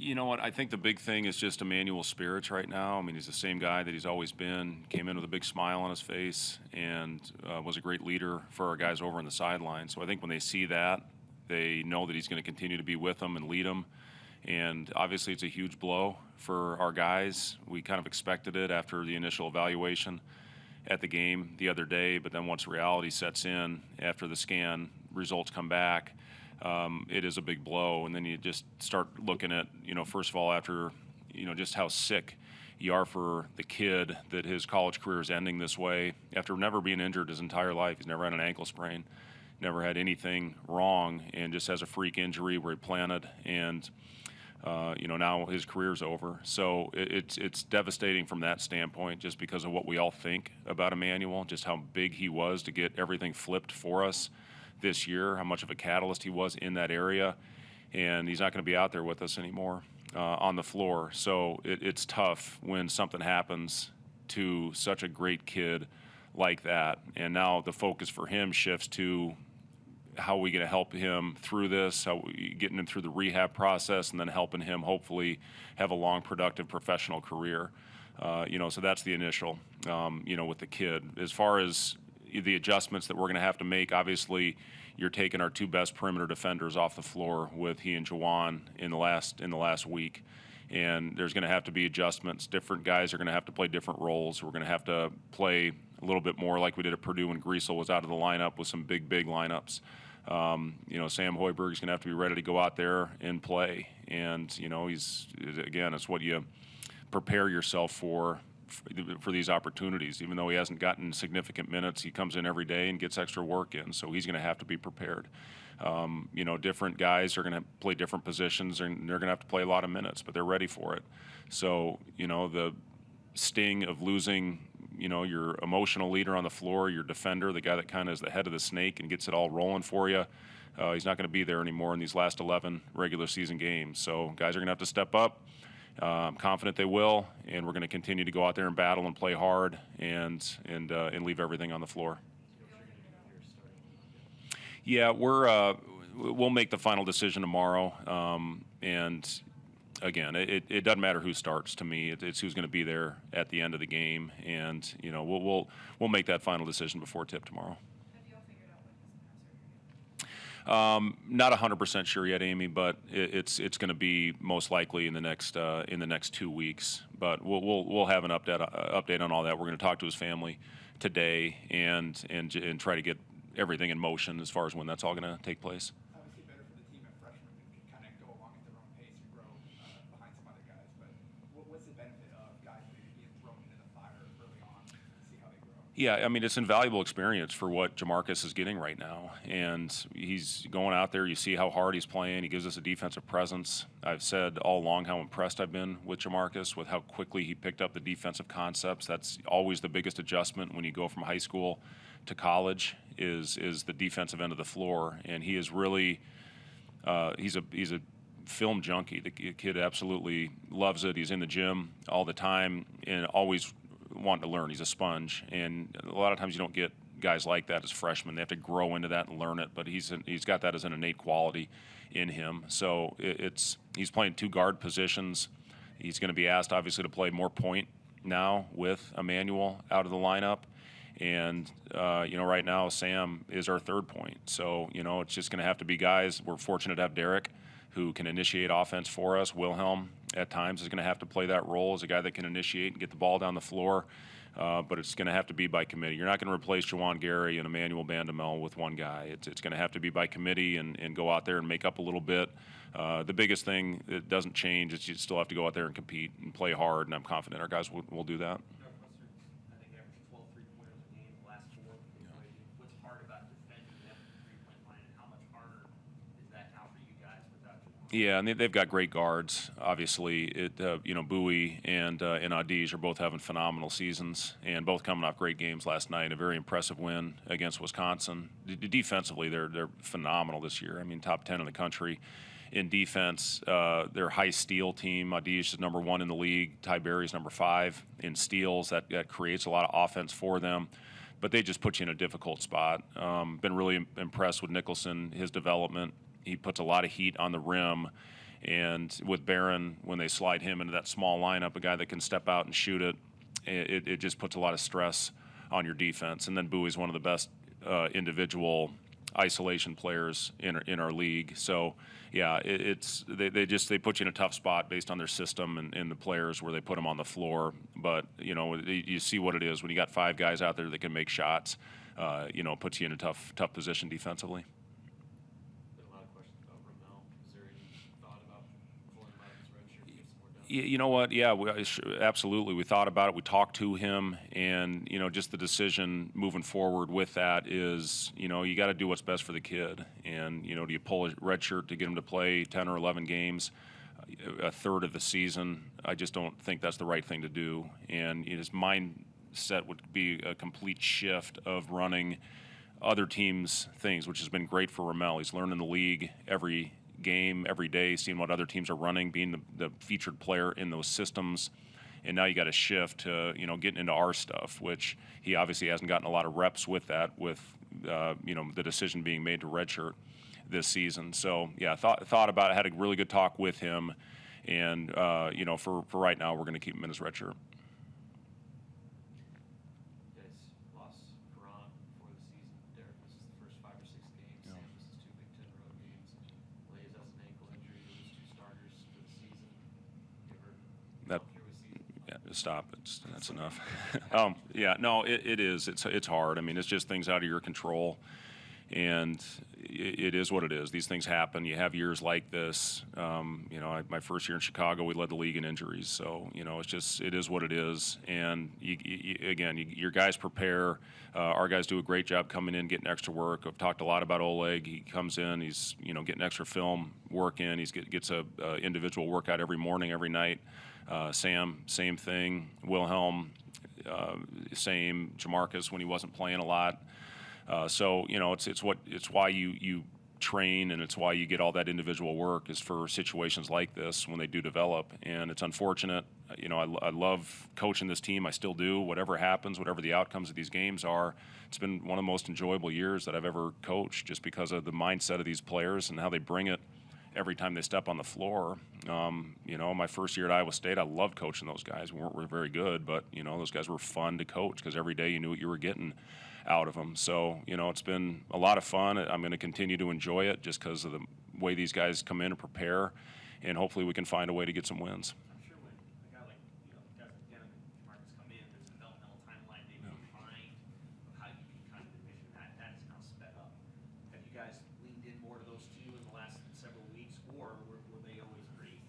You know what? I think the big thing is just Emmanuel's spirits right now. I mean, he's the same guy that he's always been. Came in with a big smile on his face and was a great leader for our guys over on the sideline. So I think when they see that, they know that he's going to continue to be with them and lead them. And obviously, it's a huge blow for our guys. We kind of expected it after the initial evaluation at the game the other day, but then once reality sets in after the scan results come back, it is a big blow. And then you just start looking at, first of all, after, just how sick you are for the kid that his college career is ending this way after never being injured his entire life. He's never had an ankle sprain, never had anything wrong, and just has a freak injury where he planted, and now his career's over. So it's devastating from that standpoint, just because of what we all think about Emmanuel, just how big he was to get everything flipped for us this year, how much of a catalyst he was in that area, and he's not going to be out there with us anymore on the floor. So it's tough when something happens to such a great kid like that, and now the focus for him shifts to how are we going to help him through this, how we getting him through the rehab process, and then helping him hopefully have a long, productive professional career. So that's the initial, with the kid. As far as the adjustments that we're going to have to make, obviously, you're taking our two best perimeter defenders off the floor with he and Jawan in the last week, and there's going to have to be adjustments. Different guys are going to have to play different roles. We're going to have to play a little bit more like we did at Purdue when Griesel was out of the lineup with some big lineups. Sam Hoiberg is going to have to be ready to go out there and play. And, it's what you prepare yourself for these opportunities. Even though he hasn't gotten significant minutes, he comes in every day and gets extra work in. So he's going to have to be prepared. Different guys are going to play different positions, and they're going to have to play a lot of minutes, but they're ready for it. So, the sting of losing your emotional leader on the floor, your defender, the guy that kind of is the head of the snake and gets it all rolling for you, he's not going to be there anymore in these last 11 regular season games. So guys are going to have to step up. I'm confident they will, and we're going to continue to go out there and battle and play hard and leave everything on the floor. Yeah, we'll make the final decision tomorrow, and again, it doesn't matter who starts to me. It's who's going to be there at the end of the game, and we'll make that final decision before tip tomorrow. Have you all figured out when this Not 100% sure yet, Amy, but it's going to be most likely in the next 2 weeks. But we'll have an update on all that. We're going to talk to his family today and try to get everything in motion as far as when that's all going to take place. Obviously better for the team at freshmen who can kind of go along at their own pace and grow behind some other guys. But what's the benefit of guys maybe being thrown into the fire early on to see how they grow? Yeah, I mean, it's invaluable experience for what Jamarcus is getting right now. And he's going out there. You see how hard he's playing. He gives us a defensive presence. I've said all along how impressed I've been with Jamarcus, with how quickly he picked up the defensive concepts. That's always the biggest adjustment when you go from high school to college is the defensive end of the floor. And he is really he's a film junkie. The kid absolutely loves it. He's in the gym all the time and always wanting to learn. He's a sponge, and a lot of times you don't get guys like that as freshmen. They have to grow into that and learn it, but he's got that as an innate quality in him. So he's playing two guard positions. He's going to be asked, obviously, to play more point now with Emmanuel out of the lineup. And, right now Sam is our third point. So, it's just going to have to be guys. We're fortunate to have Derek, who can initiate offense for us. Wilhelm, at times, is going to have to play that role as a guy that can initiate and get the ball down the floor. But it's going to have to be by committee. You're not going to replace Jawan Gary and Emmanuel Bandamel with one guy. It's going to have to be by committee and go out there and make up a little bit. The biggest thing that doesn't change is you still have to go out there and compete and play hard, and I'm confident our guys will do that. Northwestern's, I think, averaged 12 3-pointers a game the last 4. What's hard about defending them at the 3-point line, and how much harder is that now for you guys without Jawan? Yeah, and they've got great guards. Obviously, Bowie and Adij are both having phenomenal seasons, and both coming off great games last night. A very impressive win against Wisconsin. Defensively, they're phenomenal this year. I mean, top 10 in the country in defense. Their high steal team, Adij is number 1 in the league. Ty Berry's number 5 in steals. That creates a lot of offense for them. But they just put you in a difficult spot. Been really impressed with Nicholson, his development. He puts a lot of heat on the rim, And with Barron, when they slide him into that small lineup, a guy that can step out and shoot it, it just puts a lot of stress on your defense. And then Bowie's one of the best individual isolation players in our league. So yeah, they put you in a tough spot based on their system and the players where they put them on the floor. But you see what it is when you got 5 guys out there that can make shots. Puts you in a tough position defensively. Been a lot of questions about Ramel. Is there any thought about pulling him out of his red shirt to get some more done? You know what? Yeah, absolutely. We thought about it. We talked to him, and just the decision moving forward with that is, you got to do what's best for the kid. And do you pull a red shirt to get him to play 10 or 11 games, a third of the season? I just don't think that's the right thing to do. And his mindset would be a complete shift of running other teams' things, which has been great for Ramel. He's learning the league every game, every day, seeing what other teams are running, being the featured player in those systems. And now you got to shift to, getting into our stuff, which he obviously hasn't gotten a lot of reps with that, with, the decision being made to redshirt this season. So, yeah, thought about it, had a really good talk with him. And, for right now, we're going to keep him in his redshirt. You guys lost Perron before the season. Derek, this is the first 5 or 6 games. Yeah. Sam, this is 2 Big Ten road games. Blaze has an ankle injury. You lose 2 starters for the season. You ever That- gone through a season? Yeah, just stop. That's enough. Yeah, no, it is. It's hard. I mean, it's just things out of your control, and it is what it is. These things happen. You have years like this. My first year in Chicago, we led the league in injuries. So it is what it is. And your guys prepare. Our guys do a great job coming in, getting extra work. I've talked a lot about Oleg. He comes in. He's getting extra film work in. He gets a individual workout every morning, every night. Sam, same thing. Wilhelm, same. Jamarcus when he wasn't playing a lot. It's why you train, and it's why you get all that individual work, is for situations like this when they do develop. And it's unfortunate. I love coaching this team. I still do. Whatever happens, whatever the outcomes of these games are, it's been one of the most enjoyable years that I've ever coached, just because of the mindset of these players and how they bring it every time they step on the floor. My first year at Iowa State, I loved coaching those guys. We weren't very good, but those guys were fun to coach because every day you knew what you were getting out of them. So it's been a lot of fun. I'm going to continue to enjoy it just because of the way these guys come in and prepare, and hopefully we can find a way to get some wins. I'm sure when a guy like, guys like Denham and Jamarcus come in, there's a developmental timeline maybe behind of how you can kind of envision that. That is now sped up. Have you guys leaned in more to those two in the last several weeks, or were they always pretty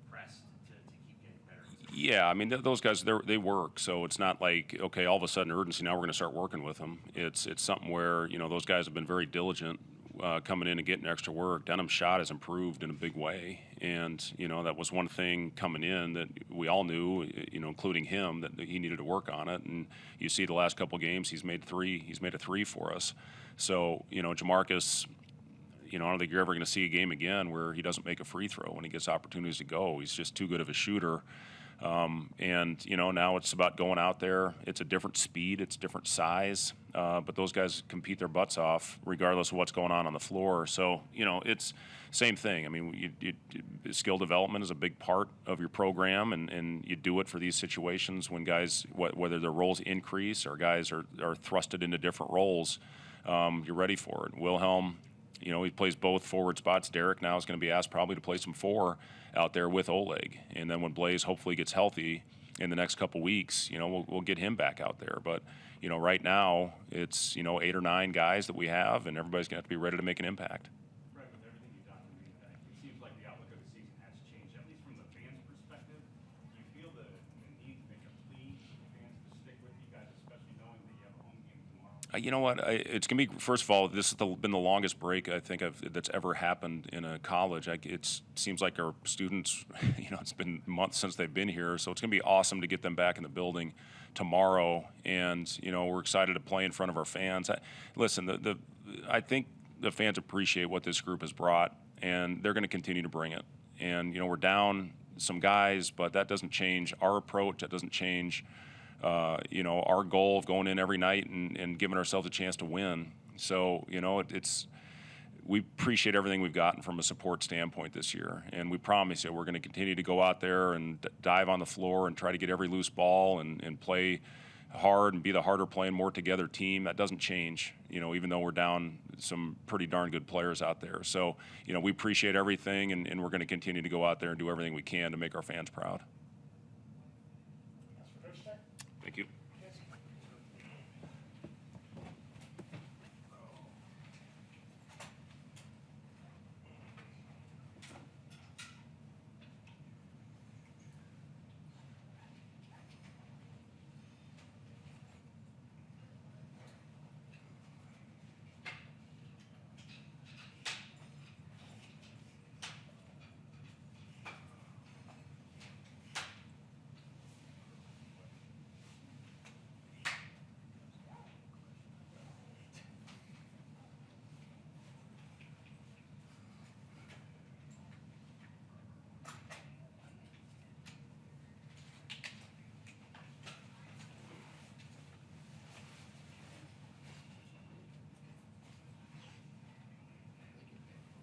pressed to keep getting better? Yeah, I mean, those guys, they work, so it's not like, okay, all of a sudden urgency, now we're going to start working with them. It's something where, those guys have been very diligent coming in and getting extra work. Denham's shot has improved in a big way, and, that was one thing coming in that we all knew, including him, that he needed to work on it. And you see the last couple games, he's made a 3 for us. So, Jamarcus, I don't think you're ever going to see a game again where he doesn't make a free throw when he gets opportunities to go. He's just too good of a shooter. Now it's about going out there. It's a different speed, it's different size, but those guys compete their butts off regardless of what's going on the floor. So, it's same thing. I mean, skill development is a big part of your program, and you do it for these situations when guys, whether their roles increase or guys are thrusted into different roles, you're ready for it. Wilhelm, he plays both forward spots. Derek now is going to be asked probably to play some 4 out there with Oleg. And then when Blaze hopefully gets healthy in the next couple weeks, we'll get him back out there. But, right now it's, 8 or 9 guys that we have, and everybody's going to have to be ready to make an impact. Fred, with everything you've done for me, it seems like the outlook of the season has changed, at least from the fans' perspective. Do you feel the need to make a plea for the fans to stick with you guys, especially knowing that you have a home game tomorrow? You know what? It's going to be, first of all, this has been the longest break I think that's ever happened in a college. It seems like our students, it's been months since they've been here, so it's going to be awesome to get them back in the building tomorrow. And, we're excited to play in front of our fans. I think the fans appreciate what this group has brought, and they're going to continue to bring it. And, we're down some guys, but that doesn't change our approach. That doesn't change our goal of going in every night and giving ourselves a chance to win. So, we appreciate everything we've gotten from a support standpoint this year, and we promise you we're going to continue to go out there and dive on the floor and try to get every loose ball and play hard and be the harder playing, more together team. That doesn't change, even though we're down some pretty darn good players out there. So, we appreciate everything, and we're going to continue to go out there and do everything we can to make our fans proud.